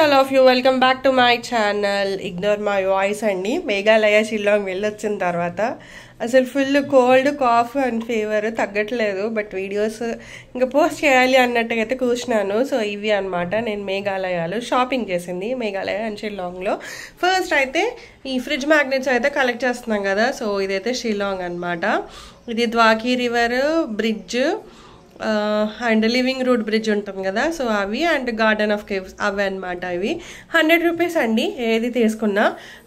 all of you, welcome back to my channel. Ignore my voice అండి. మేఘాలయ షిల్లాంగ్ వెళ్ళొచ్చిన తర్వాత అసలు full cold cough and fever తగ్గట్లేదు. But videos ఇంకా పోస్ట్ చేయాలి అన్నట్టుగా అయితే కూర్చున్నాను. సో ఇవి అనమాట నేను మేఘాలయాలో షాపింగ్ చేసింది, మేఘాలయ అండ్ షిల్లాంగ్లో. ఫస్ట్ అయితే ఈ ఫ్రిడ్జ్ మ్యాగ్నెట్స్ అయితే కలెక్ట్ చేస్తున్నాం కదా. సో ఇదైతే షిల్లాంగ్ అనమాట. ఇది Dawki river bridge and living root bridge ఉంటుంది కదా. సో అవి అండ్ గార్డెన్ ఆఫ్ కేవ్స్ అవి అనమాట. ఇవి 100 రూపీస్ అండి ఏది తీసుకున్నా.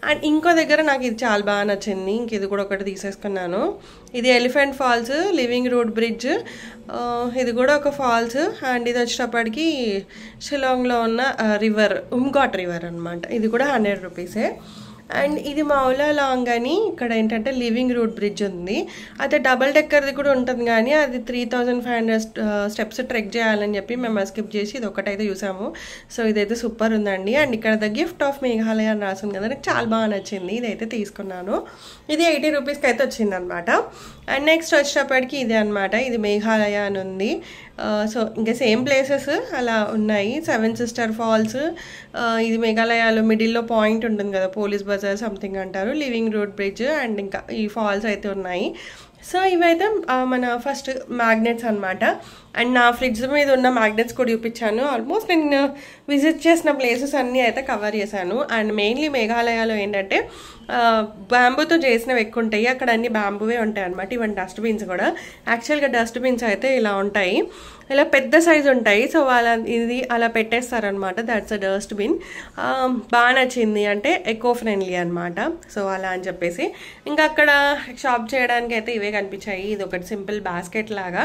అండ్ ఇంకో దగ్గర నాకు ఇది చాలా బాగా నచ్చింది, ఇంక ఇది కూడా ఒకటి తీసేసుకున్నాను. ఇది elephant falls living root bridge, ఇది కూడా ఒక ఫాల్స్. అండ్ ఇది వచ్చేటప్పటికి షిలాంగ్లో ఉన్న రివర్ ఉమ్ఘాట్ రివర్ అనమాట. ఇది కూడా 100 రూపీసే. అండ్ ఇది మౌలా లాంగ్ అని ఇక్కడ ఏంటంటే లివింగ్ రూట్ బ్రిడ్జ్ ఉంది. అయితే డబల్ డెక్కర్ది కూడా ఉంటుంది, కానీ అది 3500 స్టెప్స్ ట్రెక్ చేయాలని చెప్పి మేము స్కిప్ చేసి ఇది ఒకటైతే చూసాము. సో ఇదైతే సూపర్ ఉందండి. అండ్ ఇక్కడ ద గిఫ్ట్ ఆఫ్ మేఘాలయ అని రాసింది కదా, నాకు చాలా బాగా నచ్చింది. ఇదైతే తీసుకున్నాను. ఇది 80 రూపీస్కి అయితే వచ్చింది అనమాట. అండ్ నెక్స్ట్ వచ్చేటప్పటికి ఇదే అనమాట. ఇది మేఘాలయ అని ఉంది. సో ఇంకా సేమ్ ప్లేసెస్ అలా ఉన్నాయి. 7 సిస్టర్ ఫాల్స్, ఇది మేఘాలయలో మిడిల్లో పాయింట్ ఉంటుంది కదా, పోలీస్ బజార్ సంథింగ్ అంటారు, లివింగ్ రూట్ బ్రిడ్జ్ అండ్ ఇంకా ఈ ఫాల్స్ అయితే ఉన్నాయి. సో ఇవైతే మన ఫస్ట్ మ్యాగ్నెట్స్ అనమాట. అండ్ నా ఫ్రిడ్జ్ మీద ఉన్న మ్యాగ్నెట్స్ కూడా చూపించాను. ఆల్మోస్ట్ నేను విజిట్ చేసిన ప్లేసెస్ అన్నీ అయితే కవర్ చేశాను. అండ్ మెయిన్లీ మేఘాలయలో ఏంటంటే బ్యాంబూతో చేసినవి ఎక్కువ ఉంటాయి, అక్కడ అన్ని బ్యాంబూవే ఉంటాయి అనమాట. ఈవెన్ డస్ట్బిన్స్ కూడా యాక్చువల్గా డస్ట్బిన్స్ అయితే ఇలా ఉంటాయి, ఇలా పెద్ద సైజు ఉంటాయి. సో ఇది అలా పెట్టేస్తారనమాట. That's a dustbin. బాగా నచ్చింది, అంటే ఎకో ఫ్రెండ్లీ అనమాట. సో అలా అని చెప్పేసి ఇంకా అక్కడ షాప్ చేయడానికి అయితే ఇవే కనిపించాయి. ఇది ఒకటి సింపుల్ బాస్కెట్ లాగా.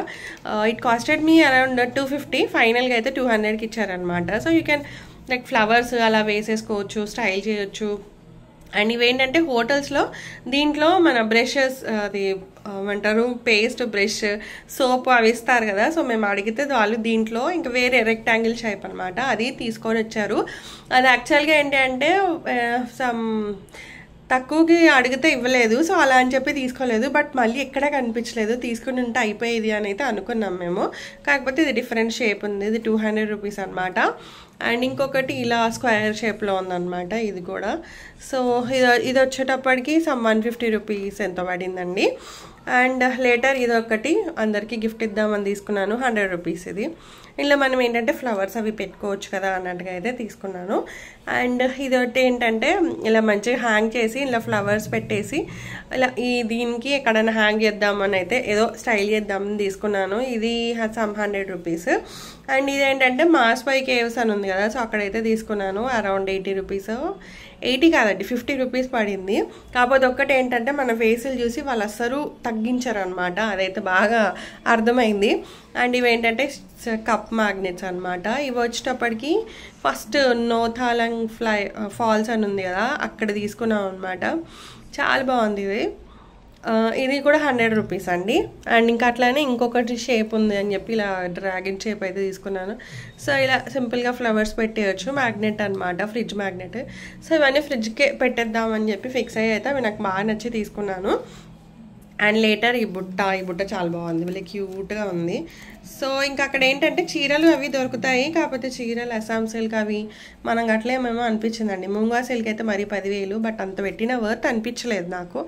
ఇట్ కాస్టెడ్ మీ అరౌండ్ 250, ఫైనల్గా అయితే 200కి ఇచ్చారనమాట. So you can like flowers అలా వేసేసుకోవచ్చు, స్టైల్ చేయొచ్చు. అండ్ ఇవేంటంటే హోటల్స్లో దీంట్లో మన బ్రషెస్, అది ఏమంటారు పేస్ట్, బ్రష్, సోప్ అవి ఇస్తారు కదా. సో మేము అడిగితే వాళ్ళు దీంట్లో ఇంకా వేరే రెక్టాంగిల్ షేప్ అనమాట అది తీసుకొని వచ్చారు. అది యాక్చువల్గా ఏంటి అంటే సమ్ తక్కువకి అడిగితే ఇవ్వలేదు. సో అలా అని చెప్పి తీసుకోలేదు. బట్ మళ్ళీ ఎక్కడా కనిపించలేదు, తీసుకుని ఉంటే అయిపోయేది అని అయితే అనుకున్నాం మేము. కాకపోతే ఇది డిఫరెంట్ షేప్ ఉంది. ఇది 200 రూపీస్ అనమాట. అండ్ ఇంకొకటి ఇలా స్క్వేర్ షేప్లో ఉందన్నమాట ఇది కూడా. సో ఇది వచ్చేటప్పటికి సమ్ 150 రూపీస్ ఎంత పడిందండి. అండ్ లేటర్ ఇది ఒకటి అందరికీ గిఫ్ట్ ఇద్దామని తీసుకున్నాను, 100 రూపీస్ ఇది. ఇలా మనం ఏంటంటే ఫ్లవర్స్ అవి పెట్టుకోవచ్చు కదా అన్నట్టుగా అయితే తీసుకున్నాను. అండ్ ఇది ఒకటి ఏంటంటే ఇలా మంచిగా హ్యాంగ్ చేసి ఇలా ఫ్లవర్స్ పెట్టేసి ఇలా దీనికి ఎక్కడైనా హ్యాంగ్ చేద్దామని అయితే ఏదో స్టైల్ చేద్దామని తీసుకున్నాను. ఇది సమ్ 100 రూపీస్. అండ్ ఇదేంటంటే మాస్పై కేవ్స్ అని ఉంది కదా, సో అక్కడైతే తీసుకున్నాను. అరౌండ్ 80 రూపీస్, 80 కాదండి 50 రూపీస్ పడింది. కాకపోతే ఒక్కటి ఏంటంటే మన ఫేసులు చూసి వాళ్ళు అస్సలు తగ్గించారు అనమాట, అదైతే బాగా అర్థమైంది. అండ్ ఇవేంటంటే కప్ మ్యాగ్నెట్స్ అనమాట. ఇవి వచ్చేటప్పటికి ఫస్ట్ నోథాలంగ్ ఫాల్స్ అని ఉంది కదా, అక్కడ తీసుకున్నాం అనమాట. చాలా బాగుంది ఇది. ఇది కూడా 100 రూపీస్ అండి. అండ్ ఇంకా అట్లానే ఇంకొకటి షేప్ ఉంది అని చెప్పి ఇలా డ్రాగన్ షేప్ అయితే తీసుకున్నాను. సో ఇలా సింపుల్గా ఫ్లవర్స్ పెట్టేయచ్చు, మ్యాగ్నెట్ అనమాట, ఫ్రిడ్జ్ మ్యాగ్నెట్. సో ఇవన్నీ ఫ్రిడ్జ్కే పెట్టేద్దామని చెప్పి ఫిక్స్ అయ్యి అయితే అవి నాకు బాగా నచ్చి తీసుకున్నాను. అండ్ లేటర్ ఈ బుట్ట చాలా బాగుంది, వీళ్ళకి క్యూట్గా ఉంది. సో ఇంకా అక్కడ ఏంటంటే చీరలు అవి దొరుకుతాయి, కాకపోతే చీరలు అస్సాం సిల్క్ అవి మనం అట్లేమేమో అనిపించిందండి. ముంగా సిల్క్ అయితే మరీ 10,000, బట్ అంత పెట్టిన వర్త్ అనిపించలేదు నాకు.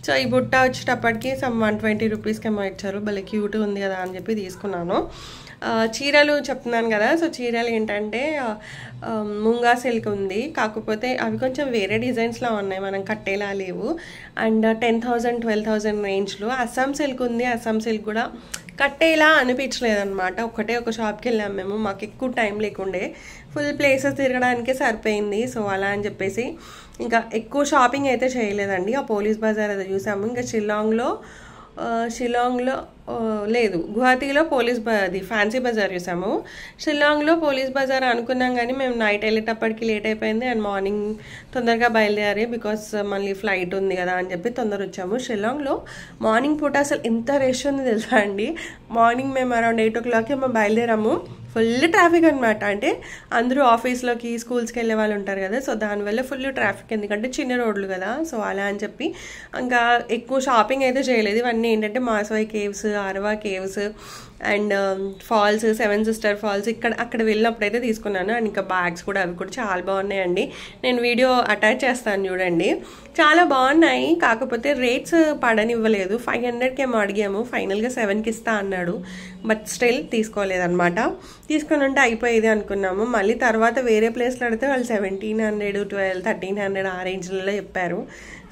సో ఈ బుట్ట వచ్చేటప్పటికి సమ్ 120 రూపీస్కి ఏమో ఇచ్చారు, భలే క్యూట్ ఉంది కదా అని చెప్పి తీసుకున్నాను. చీరలు చెప్తున్నాను కదా, సో చీరలు ఏంటంటే ముంగా సిల్క్ ఉంది, కాకపోతే అవి కొంచెం వేరే డిజైన్స్లో ఉన్నాయి, మనం కట్టేలా లేవు. అండ్ 10,000 12,000 రేంజ్లో అస్సాం సిల్క్ ఉంది. అస్సాం సిల్క్ కూడా కట్టేలా అనిపించలేదు అనమాట. ఒకటే ఒక షాప్కి వెళ్ళాము మేము, మాకు ఎక్కువ టైం లేకుండే, ఫుల్ ప్లేసెస్ తిరగడానికే సరిపోయింది. సో అలా అని చెప్పేసి ఇంకా ఎక్కువ షాపింగ్ అయితే చేయలేదండి. ఆ పోలీస్ బజార్ అయితే చూసాము. ఇంకా షిలాంగ్లో లేదు, గువాహటీలో అది ఫ్యాన్సీ బజార్ చూసాము. షిల్లాంగ్లో పోలీస్ బజార్ అనుకున్నాం, కానీ మేము నైట్ వెళ్ళేటప్పటికి లేట్ అయిపోయింది. అండ్ మార్నింగ్ తొందరగా బయలుదేరి, బికాస్ మళ్ళీ ఫ్లైట్ ఉంది కదా అని చెప్పి తొందర వచ్చాము. షిల్లాంగ్లో మార్నింగ్ పూట అసలు ఎంత రష్ ఉంది తెలుసా అండి. మార్నింగ్ మేము అరౌండ్ 8 o'clock మేము బయలుదేరాము. ఫుల్ ట్రాఫిక్ అనమాట. అంటే అందరూ ఆఫీస్లోకి స్కూల్స్కి వెళ్ళే వాళ్ళు ఉంటారు కదా, సో దానివల్ల ఫుల్ ట్రాఫిక్, ఎందుకంటే చిన్న రోడ్లు కదా. సో అలా అని చెప్పి ఇంకా ఎక్కువ షాపింగ్ అయితే చేయలేదు. ఇవన్నీ ఏంటంటే Mawsmai caves, Arwah caves, and falls 7 sister falls అక్కడ వెళ్ళినప్పుడైతే తీసుకున్నాను. అండ్ ఇంకా బ్యాగ్స్ కూడా అవి కూడా చాలా బాగున్నాయండి. నేను వీడియో అటాచ్ చేస్తాను చూడండి. చాలా బాగున్నాయి, కాకపోతే రేట్స్ పడనివ్వలేదు. 500కి ఏమో అడిగాము, ఫైనల్గా 7కి ఇస్తా అన్నాడు. బట్ స్టిల్ తీసుకోలేదన్నమాట. తీసుకొని ఉంటే అయిపోయేది అనుకున్నాము. మళ్ళీ తర్వాత వేరే ప్లేస్లో అడిగితే వాళ్ళు 1700, 1200, 1300 ఆ రేంజ్లలో చెప్పారు.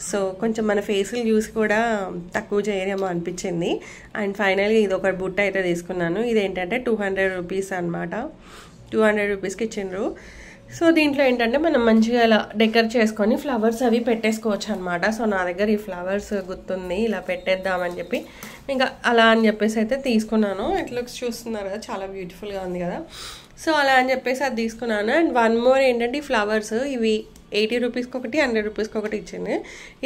సో కొంచెం మన ఫేసులు చూసి కూడా తక్కువ చేయరేమో అనిపించింది. అండ్ ఫైనల్గా ఇది ఒక బుట్ట అయితే తీసుకున్నాను. ఇదేంటంటే 200 రూపీస్ అనమాట. 200 రూపీస్కి ఇచ్చిండ్రు. సో దీంట్లో ఏంటంటే మనం మంచిగా ఇలా డెకర్ చేసుకొని ఫ్లవర్స్ అవి పెట్టేసుకోవచ్చు అనమాట. సో నా దగ్గర ఈ ఫ్లవర్స్ గుర్తుంది, ఇలా పెట్టేద్దామని చెప్పి ఇంకా అలా అని చెప్పేసి అయితే తీసుకున్నాను. ఇట్లా చూస్తున్నారు కదా, చాలా బ్యూటిఫుల్గా ఉంది కదా. సో అలా అని చెప్పేసి అది తీసుకున్నాను. అండ్ వన్ మోర్ ఏంటంటే ఈ ఫ్లవర్స్ ఇవి 80 రూపీస్కి ఒకటి, 100 రూపీస్కి ఒకటి ఇచ్చింది.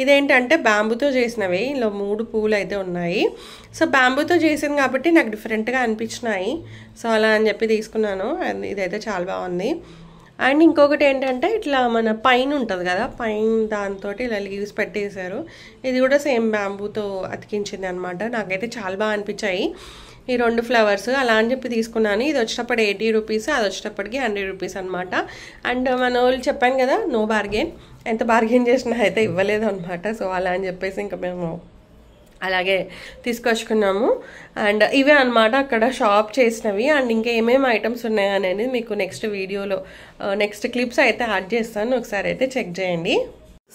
ఇదేంటంటే బ్యాంబూతో చేసినవి. ఇలా 3 పువ్వులు అయితే ఉన్నాయి. సో బ్యాంబూతో చేసింది కాబట్టి నాకు డిఫరెంట్గా అనిపించినాయి. సో అలా అని చెప్పి తీసుకున్నాను. అండ్ ఇదైతే చాలా బాగుంది. అండ్ ఇంకొకటి ఏంటంటే ఇట్లా మన పైన ఉంటుంది కదా, పైన దాంతో ఇలా లీవ్స్ పెట్టేశారు. ఇది కూడా సేమ్ బ్యాంబూతో అతికించింది అనమాట. నాకైతే చాలా బాగా అనిపించాయి ఈ 2 ఫ్లవర్స్. అలా అని చెప్పి తీసుకున్నాను. ఇది వచ్చేటప్పుడు 80 రూపీస్, అది వచ్చేటప్పటికి 100 రూపీస్ అనమాట. అండ్ మన వాళ్ళు చెప్పాను కదా, నో బార్గెన్, ఎంత బార్గెన్ చేసినా అయితే ఇవ్వలేదు అనమాట. సో అలా అని చెప్పేసి ఇంకా మేము అలాగే తీసుకొచ్చుకున్నాము. అండ్ ఇవే అనమాట అక్కడ షాప్ చేసినవి. అండ్ ఇంకా ఏమేమి ఐటమ్స్ ఉన్నాయా అనేది మీకు నెక్స్ట్ వీడియోలో నెక్స్ట్ క్లిప్స్ అయితే యాడ్ చేస్తాను, ఒకసారి అయితే చెక్ చేయండి.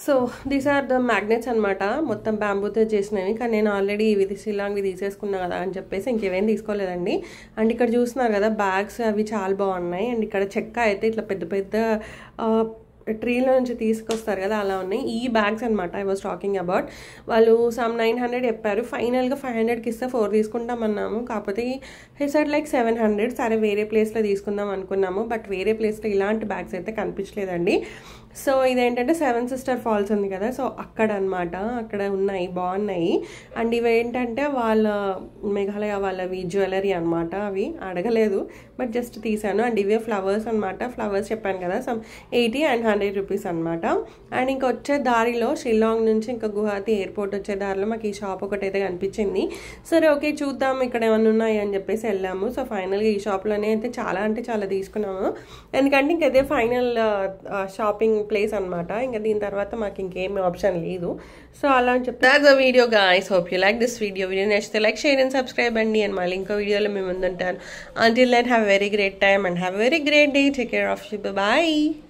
So these are the magnets అనమాట, మొత్తం బ్యాంబూతో చేసినవి. కానీ నేను ఆల్రెడీ ఇవి షిల్లాంగ్వి తీసేసుకున్నా కదా అని చెప్పేసి ఇంకేమేం తీసుకోలేదండి. అండ్ ఇక్కడ చూస్తున్నారు కదా బ్యాగ్స్, అవి చాలా బాగున్నాయి. అండ్ ఇక్కడ చెక్క అయితే ఇట్లా పెద్ద పెద్ద ట్రీలో నుంచి తీసుకొస్తారు కదా, అలా ఉన్నాయి. ఈ బ్యాగ్స్ అనమాట ఐ వాజ్ టాకింగ్ అబౌట్. వాళ్ళు సమ్ 900 చెప్పారు, ఫైనల్గా 500కి ఇస్తే 4 తీసుకుంటామన్నాము. కాకపోతే హీ సెడ్ లైక్ 700. సరే వేరే ప్లేస్లో తీసుకుందాం అనుకున్నాము, బట్ వేరే ప్లేస్లో ఇలాంటి బ్యాగ్స్ అయితే కనిపించలేదండి. సో ఇదేంటంటే 7 సిస్టర్ ఫాల్స్ ఉంది కదా, సో అక్కడ అనమాట, అక్కడ ఉన్నాయి, బాగున్నాయి. అండ్ ఇవి ఏంటంటే వాళ్ళ మేఘాలయ వాళ్ళవి జ్యువెలరీ అనమాట. అవి అడగలేదు బట్ జస్ట్ తీసాను. అండ్ ఇవే ఫ్లవర్స్ అనమాట. ఫ్లవర్స్ చెప్పాను కదా, సమ్ 80 and 100 రూపీస్ అనమాట. అండ్ ఇంకా వచ్చే దారిలో షిల్లాంగ్ నుంచి ఇంకా గువాహతి ఎయిర్పోర్ట్ వచ్చే దారిలో మాకు ఈ షాప్ ఒకటైతే కనిపించింది. సరే ఓకే చూద్దాం ఇక్కడ ఏమైనా ఉన్నాయి అని చెప్పేసి వెళ్ళాము. సో ఫైనల్గా ఈ షాప్లోనే అయితే చాలా అంటే చాలా తీసుకున్నాము. ఎందుకంటే ఇంక అదే ఫైనల్ షాపింగ్ ప్లేస్ అనమాట. ఇంకా దీని తర్వాత మాకు ఇంకేం ఆప్షన్ లేదు. సో అలా అని చెప్తే that's the video guys. Hope you like this video నచ్చితే లైక్, షేర్ అండ్ సబ్స్క్రైబ్ అండి. అండ్ మళ్ళీ ఇంకో వీడియోలో మేము ముందుంటాను. Until then, have a very great time and have a very great day. Take care of you. Bye-bye.